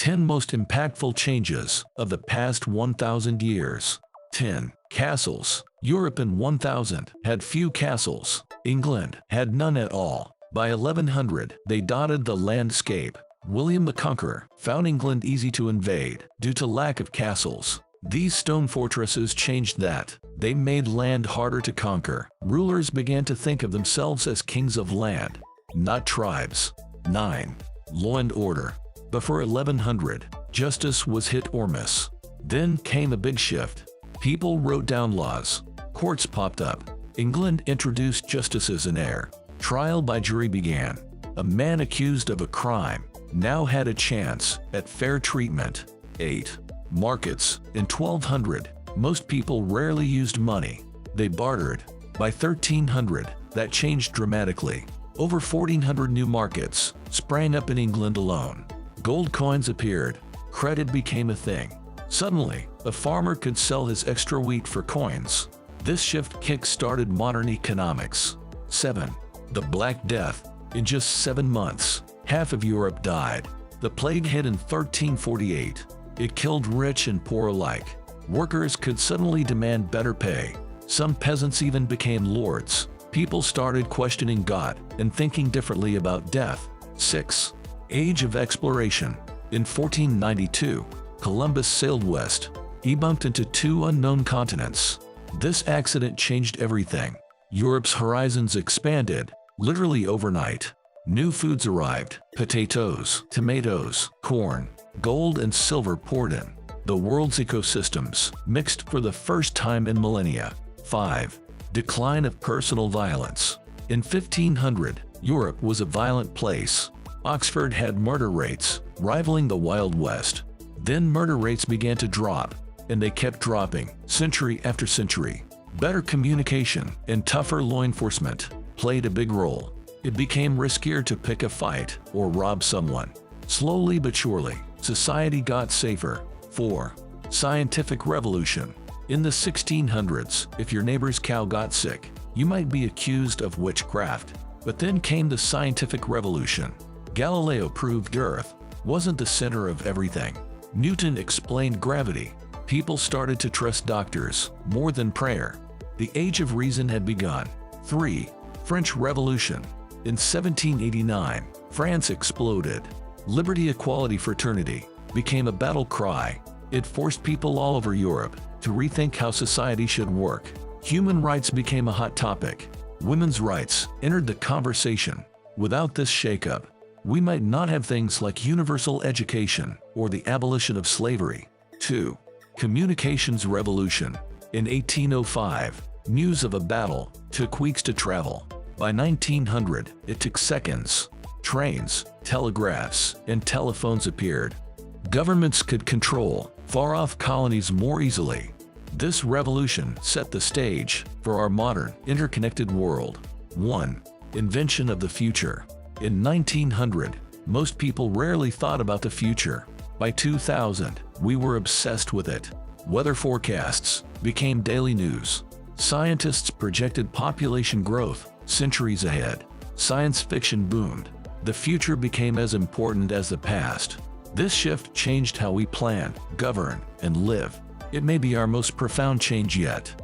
10 most impactful changes of the past 1,000 years. 10. Castles. Europe in 1000 had few castles. England had none at all. By 1100, they dotted the landscape. William the Conqueror found England easy to invade due to lack of castles. These stone fortresses changed that. They made land harder to conquer. Rulers began to think of themselves as kings of land, not tribes. 9. Law and order. Before 1100, justice was hit or miss. Then came a big shift. People wrote down laws. Courts popped up. England introduced justices in air. Trial by jury began. A man accused of a crime now had a chance at fair treatment. 8. Markets. In 1200, most people rarely used money. They bartered. By 1300, that changed dramatically. Over 1,400 new markets sprang up in England alone. Gold coins appeared. Credit became a thing. Suddenly, a farmer could sell his extra wheat for coins. This shift kick-started modern economics. 7. The Black Death. In just 7 months, half of Europe died. The plague hit in 1348. It killed rich and poor alike. Workers could suddenly demand better pay. Some peasants even became lords. People started questioning God and thinking differently about death. 6. Age of exploration. In 1492, Columbus sailed west. He bumped into 2 unknown continents. This accident changed everything. Europe's horizons expanded, literally overnight. New foods arrived: potatoes, tomatoes, corn, gold and silver poured in. The world's ecosystems mixed for the first time in millennia. 5. Decline of personal violence. In 1500, Europe was a violent place. Oxford had murder rates rivaling the Wild West. Then murder rates began to drop, and they kept dropping century after century. Better communication and tougher law enforcement played a big role. It became riskier to pick a fight or rob someone. Slowly but surely, society got safer. 4. Scientific revolution. In the 1600s, if your neighbor's cow got sick, you might be accused of witchcraft. But then came the scientific revolution. Galileo proved Earth wasn't the center of everything. Newton explained gravity. People started to trust doctors more than prayer. The age of reason had begun. 3. French Revolution. In 1789, France exploded. Liberty, equality, fraternity became a battle cry. It forced people all over Europe to rethink how society should work. Human rights became a hot topic. Women's rights entered the conversation. Without this shakeup, we might not have things like universal education or the abolition of slavery. 2. Communications revolution. In 1805, news of a battle took weeks to travel. By 1900, it took seconds. Trains, telegraphs, and telephones appeared. Governments could control far-off colonies more easily. This revolution set the stage for our modern, interconnected world. 1. Invention of the future. In 1900, most people rarely thought about the future. By 2000, we were obsessed with it. Weather forecasts became daily news. Scientists projected population growth centuries ahead. Science fiction boomed. The future became as important as the past. This shift changed how we plan, govern, and live. It may be our most profound change yet.